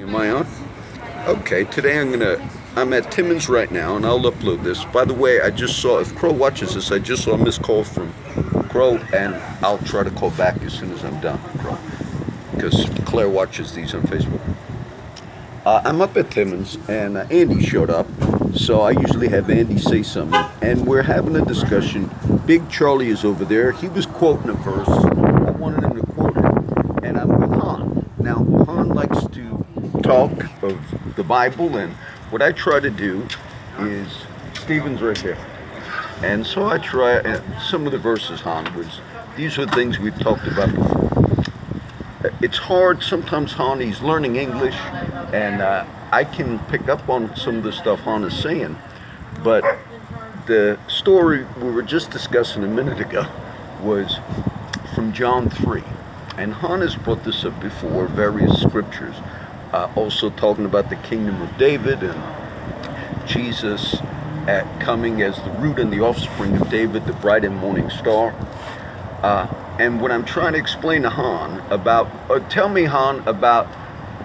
Am I on? Okay, today I'm at Timmons right now, and I'll upload this. By the way, I just saw, if Crow watches this, I just saw a missed call from Crow, and I'll try to call back as soon as I'm done, Crow, because Claire watches these on Facebook. I'm up at Timmons, and Andy showed up, so I usually have Andy say something, and we're having a discussion. Big Charlie is over there. He was quoting a verse. I wanted him to quote it, and I'm with Hahn. Now, Hahn likes to talk of the Bible, and what I try to do is, Stephen's right here, and so I try, some of the verses, Hahn, these are things we've talked about before. It's hard, sometimes Hahn, he's learning English, and I can pick up on some of the stuff Hahn is saying, but the story we were just discussing a minute ago was from John 3, and Hahn has brought this up before, various scriptures, also talking about the kingdom of David and Jesus coming as the root and the offspring of David, the bright and morning star. And what I'm trying to explain to Hahn about, tell me, Hahn, about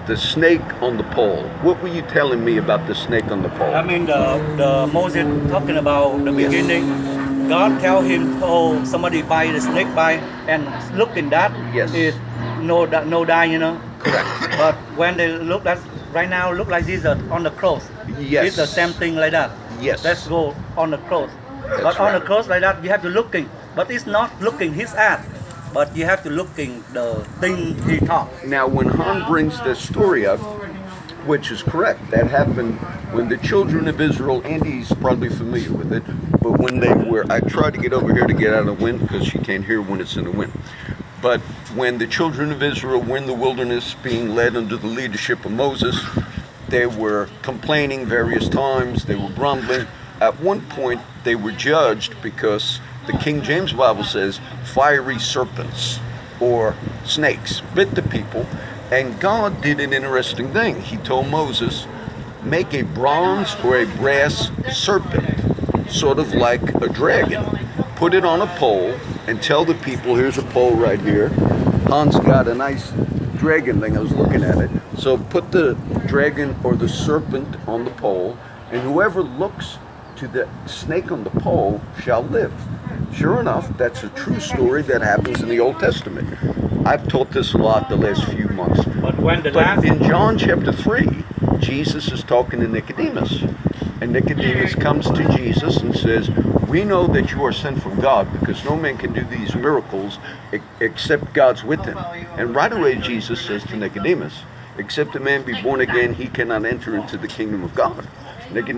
the snake on the pole. What were you telling me about the snake on the pole? I mean, the Moses talking about the beginning. God tell him, oh, somebody buy the snake by, and look in that is no die, you know. Correct. But when they look at right now, look like Jesus on the cross. Yes. It's the same thing like that. Yes. Let's go on the cross. That's but on right. the cross like that, you have to looking. But it's not looking his ass, but you have to looking the thing he taught. Now, when Hahn brings this story up, which is correct, that happened when the children of Israel, Andy's probably familiar with it, but when they were, I tried to get over here to get out of the wind because she can't hear when it's in the wind. But when the children of Israel were in the wilderness being led under the leadership of Moses, they were complaining various times, they were grumbling. At one point, they were judged because the King James Bible says fiery serpents or snakes bit the people, and God did an interesting thing. He told Moses, make a bronze or a brass serpent, sort of like a dragon, put it on a pole, and tell the people, here's a pole right here. Hahn's got a nice dragon thing, I was looking at it. So put the dragon or the serpent on the pole, and whoever looks to the snake on the pole shall live. Sure enough, that's a true story that happens in the Old Testament. I've taught this a lot the last few months. But in John chapter 3, Jesus is talking to Nicodemus. And Nicodemus comes to Jesus and says, we know that you are sent from God because no man can do these miracles except God's with him. And right away Jesus says to Nicodemus, except a man be born again, he cannot enter into the kingdom of God.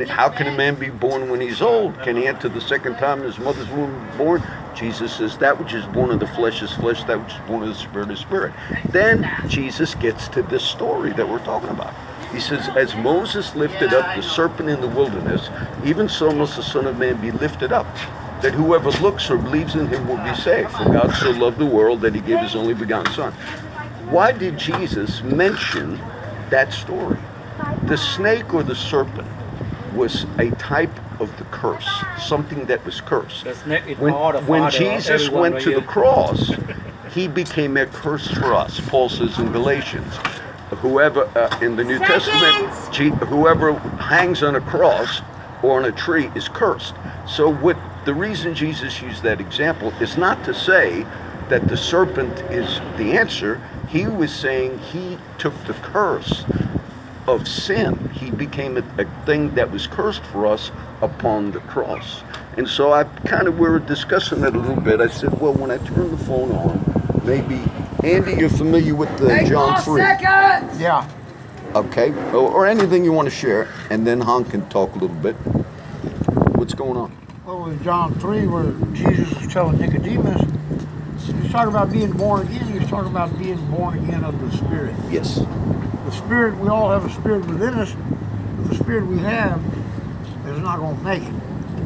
How can a man be born when he's old? Can he enter the second time in his mother's womb born? Jesus says, that which is born of the flesh is flesh, that which is born of the spirit is spirit. Then Jesus gets to this story that we're talking about. He says, as Moses lifted up the serpent in the wilderness, even so must the Son of Man be lifted up, that whoever looks or believes in him will be saved. For God so loved the world that he gave his only begotten Son. Why did Jesus mention that story? The snake or the serpent was a type of the curse, something that was cursed. When Jesus went to the cross, he became a curse for us. Paul says in Galatians, whoever in the New Testament, whoever hangs on a cross or on a tree is cursed. So the reason Jesus used that example is not to say that the serpent is the answer. He was saying he took the curse of sin. He became a thing that was cursed for us upon the cross. And so we were discussing it a little bit. I said, well, when I turn the phone on, maybe, Andy, you're familiar with the John 3? Seconds. Yeah. Okay, or anything you want to share, and then Hahn can talk a little bit. What's going on? Well, in John 3, where Jesus is telling Nicodemus, he's talking about being born again. He's talking about being born again of the Spirit. Yes. The Spirit, we all have a Spirit within us, but the Spirit we have is not going to make it.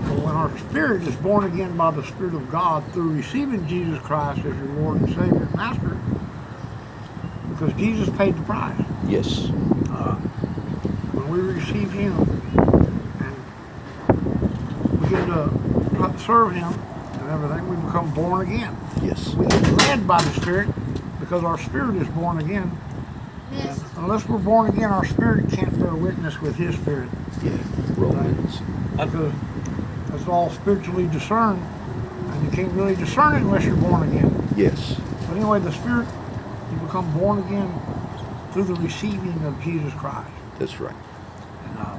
But when our Spirit is born again by the Spirit of God through receiving Jesus Christ as your Lord and Savior and Master, because Jesus paid the price. Yes. When we receive Him and begin to serve Him and everything, we become born again. Yes. We get led by the Spirit because our spirit is born again. Unless we're born again, our spirit can't bear witness with his spirit. Yeah, Romans. Because it's all spiritually discerned, and you can't really discern it unless you're born again. Yes. But anyway, the spirit, you become born again through the receiving of Jesus Christ. That's right.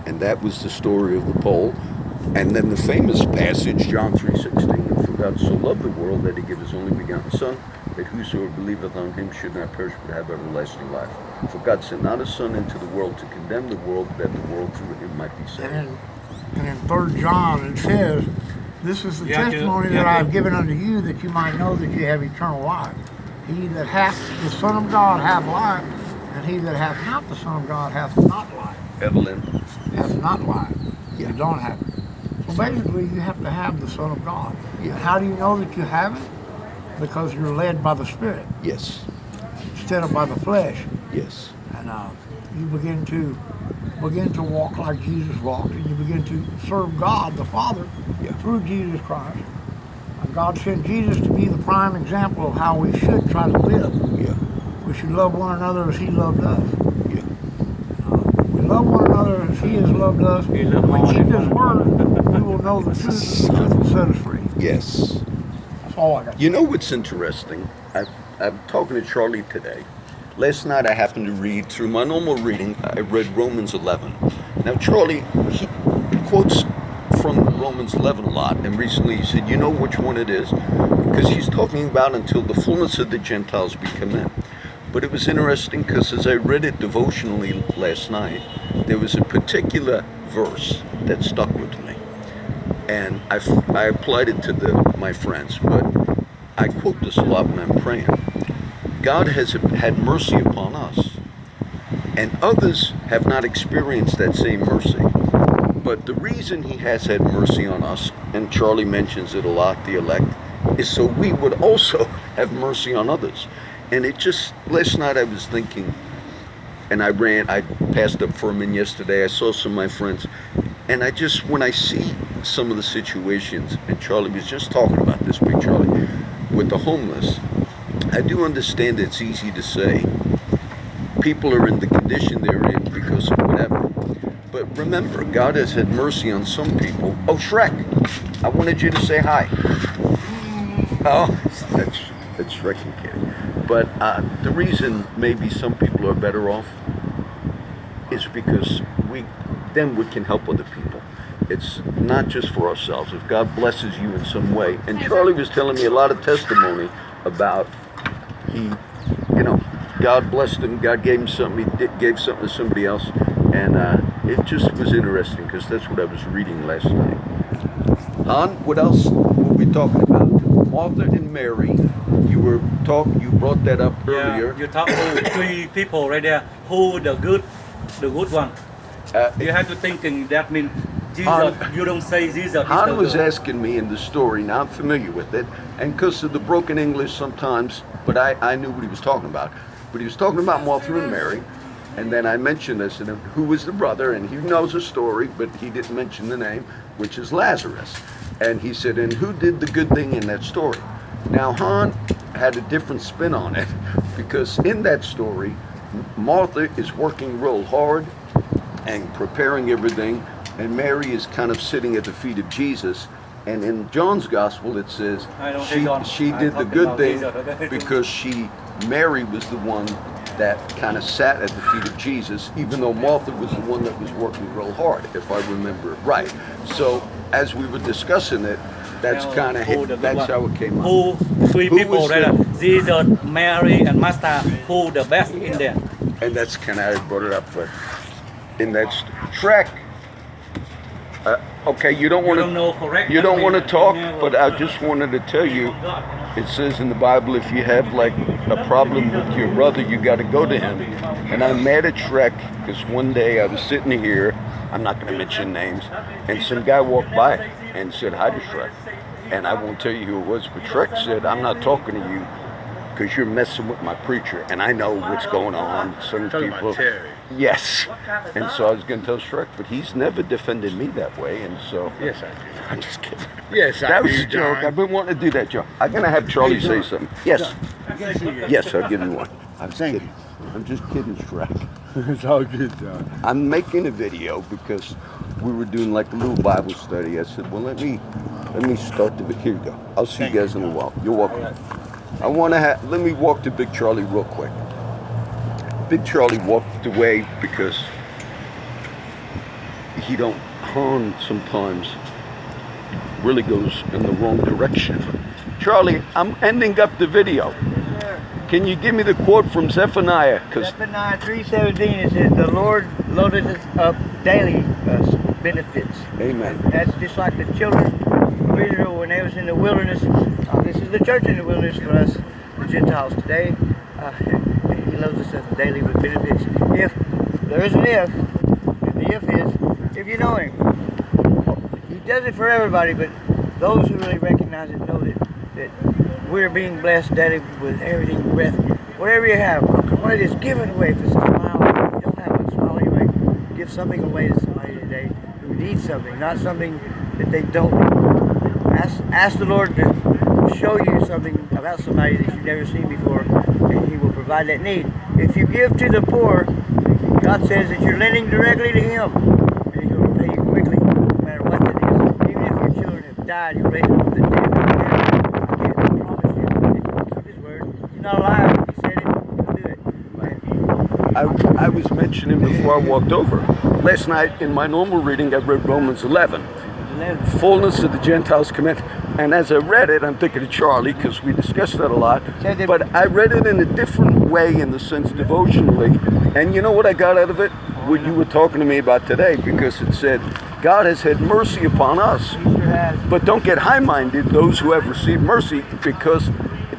And that was the story of the pole. And then the famous passage, John 3:16, for God so loved the world that he gave his only begotten Son, that whosoever believeth on him should not perish but have everlasting life. For God sent not his Son into the world to condemn the world, that the world through him might be saved. And in 3 John it says, this is the testimony that I have given unto you, that you might know that you have eternal life. He that hath the Son of God hath life, and he that hath not the Son of God hath not life. Evelyn. Hath not life. Yeah. You don't have it. So basically you have to have the Son of God. Yeah. And how do you know that you have it? Because you're led by the Spirit Yes. instead of by the flesh. Yes. And you begin to walk like Jesus walked, and you begin to serve God the Father through Jesus Christ. And God sent Jesus to be the prime example of how we should try to live. Yeah. We should love one another as he loved us. Yeah. We love one another as he has loved us. If we keep his word, we will know the truth. The truth will set us free. Yes. That's all I got. You know what's interesting? I'm talking to Charlie today. Last night I happened to read, through my normal reading, I read Romans 11. Now Charlie, he quotes from Romans 11 a lot, and recently he said, you know which one it is? Because he's talking about until the fullness of the Gentiles be come in. But it was interesting because as I read it devotionally last night, there was a particular verse that stuck with me. And I applied it to my friends, but I quote this a lot when I'm praying. God has had mercy upon us, and others have not experienced that same mercy. But the reason he has had mercy on us, and Charlie mentions it a lot, the elect, is so we would also have mercy on others. And it just, last night I was thinking, and I passed up Furman yesterday, I saw some of my friends, and when I see some of the situations, and Charlie was just talking about this, Big Charlie, with the homeless, I do understand it's easy to say people are in the condition they're in because of whatever. But remember, God has had mercy on some people. Oh, Shrek, I wanted you to say hi. Oh, that's Shrek and Kitty. But the reason maybe some people are better off is because then we can help other people. It's not just for ourselves. If God blesses you in some way, and Charlie was telling me a lot of testimony about God blessed him, God gave him something, he gave something to somebody else, and it just was interesting because that's what I was reading last night. Hahn, what else were we talking about? Martha and Mary, you brought that up earlier. Yeah, you talked to 3 people right there. Who the good one? You have to think that means Jesus. Hahn, you don't say Jesus. Hahn was asking me in the story, now I'm familiar with it, and because of the broken English sometimes, but I knew what he was talking about. But he was talking about Martha and Mary, and then I mentioned this, and who was the brother, and he knows the story, but he didn't mention the name, which is Lazarus. And he said, and who did the good thing in that story? Now, Hahn had a different spin on it, because in that story, Martha is working real hard and preparing everything, and Mary is kind of sitting at the feet of Jesus. And in John's gospel it says she did the good thing because Mary was the one that kind of sat at the feet of Jesus, even though Martha was the one that was working real hard, if I remember it right. So as we were discussing it, that's kind of that's how it came up. 3 people, right? Jesus, Mary, and Martha. Who the best in there? And that's kind of how I brought it up. But in that Shrek, okay, you don't want to talk, but I just wanted to tell you, it says in the Bible, if you have like a problem with your brother, you got to go to him. And I'm mad at Shrek because one day I was sitting here, I'm not going to mention names, and some guy walked by and said hi to Shrek. And I won't tell you who it was, but Shrek said, I'm not talking to you because you're messing with my preacher, and I know what's going on. Some people, yes. And so I was going to tell Shrek, but he's never defended me that way, and so. Yes, I do. I'm just kidding. Yes, that was a joke. I've been wanting to do that joke. I'm going to have Charlie say something. Yes. Yes, I'll give you one. I'm Thank kidding. I'm just kidding, Shrek. It's all good, John. I'm making a video because we were doing like a little Bible study. I said, well, let me start the video. Here you go. I'll see you guys in a while. You're welcome. Let me walk to Big Charlie real quick. Big Charlie walked away because Hahn sometimes really goes in the wrong direction. Charlie, I'm ending up the video. Can you give me the quote from Zephaniah? Zephaniah 3:17, it says, the Lord loaded us up daily benefits. Amen. That's just like the children of Israel when they was in the wilderness. This is the church in the wilderness for us, the Gentiles today. He loads us up daily with benefits. If there is an if, and the if is, if you know Him. He does it for everybody, but those who really recognize it know that we're being blessed daily with everything, breath, whatever you have. What it is, give it away. If it's a smile, you don't have a smile anyway. Give something away to somebody today who needs something, not something that they don't need. Ask the Lord to show you something about somebody that you've never seen before, and He will provide that need. If you give to the poor, God says that you're lending directly to Him, and He'll repay you quickly, no matter what that is. Even if your children have died, He'll raise them from the dead. Not alive. He said it, he'll do it. I was mentioning before I walked over. Last night in my normal reading, I read Romans 11. Fullness of the Gentiles come in. And as I read it, I'm thinking of Charlie because we discussed that a lot. But I read it in a different way, in the sense devotionally. And you know what I got out of it? What you were talking to me about today, because it said, God has had mercy upon us. But don't get high-minded, those who have received mercy, because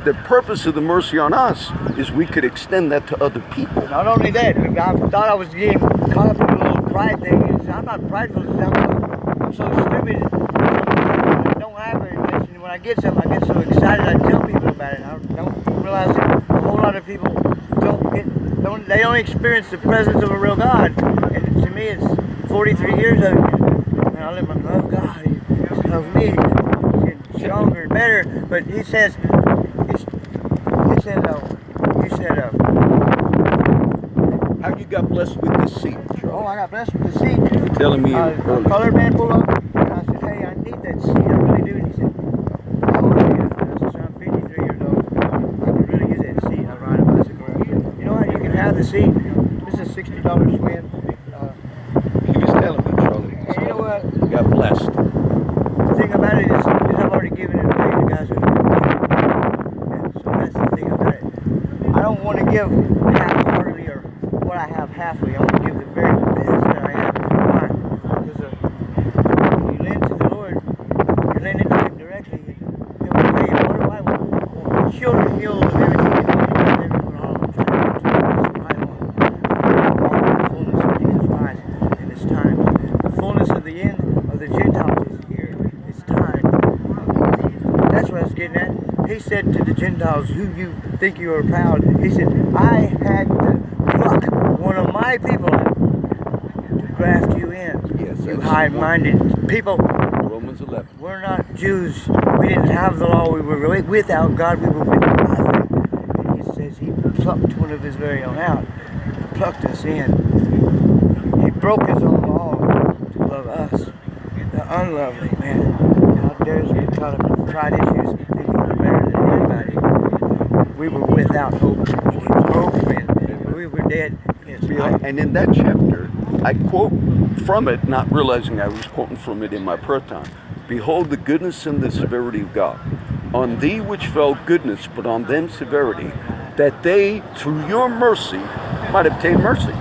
the purpose of the mercy on us is we could extend that to other people. Not only that, I thought I was getting caught up in a little pride thing. I'm not prideful. I'm so stupid. I don't have very much. And when I get something, I get so excited. I tell people about it. I don't realize that a whole lot of people they don't experience the presence of a real God. And to me, it's 43 years of it. And I let my love God. He loves me. He's getting stronger and better. But He says, how you got blessed with this seat, Charlie? Oh, I got blessed with the seat. You were telling me A earlier. colored man pulled up, and I said, hey, I need that seat, I really do. And he said, how old are you? And I said, I'm 53 years old. I could really use that seat. I ride a bicycle around. You know what? You can have the seat. This is a $60 swim. He was telling me, Charlie. And you know what? You got blessed. The thing about it is I've already given it away to guys who are and so that's the thing about it. I don't want to give half-heartedly or what I have halfly. I want to give the very best that I have. Why? Because when you lend to the Lord, you're lending to Him directly. He'll repay you. What do I want? Children healed of everything. Everyone all I'm trying to do is I want the fullness of Jesus Christ, and it's time. The fullness of the end of the Gentiles is here. It's time. That's what I was getting at. He said to the Gentiles, who you think you are proud, He said, I had to pluck one of my people to graft you in. Yes, You that's high-minded people. Romans 11. We're not Jews. We didn't have the law. We were without God. We were with nothing. And He says He plucked one of His very own out. He plucked us in. He broke His own law to love us. The unlovely, man. How dare we be caught up in pride issues? Better than anybody. We were without hope. He gave us hope, man. We were dead. And in that chapter, I quote from it, not realizing I was quoting from it in my prayer time. Behold the goodness and the severity of God. On thee which fell goodness, but on them severity, that they, through your mercy, might obtain mercy.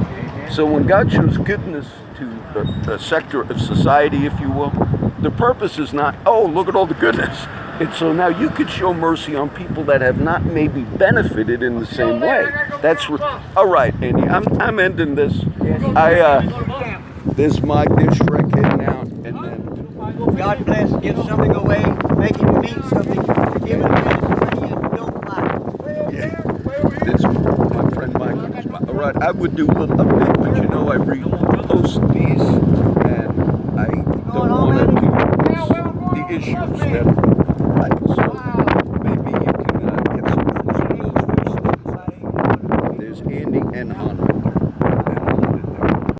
So when God shows goodness to a sector of society, if you will, the purpose is not, oh, look at all the goodness. And so now you could show mercy on people that have not maybe benefited in the same way. That's all right, Andy. I'm ending this. There's Shrek heading out, and then God bless. Give something away. Make it mean something. Give it away to somebody you don't like. yeah, this my friend Mike. All right, I would do a little update, but you know I read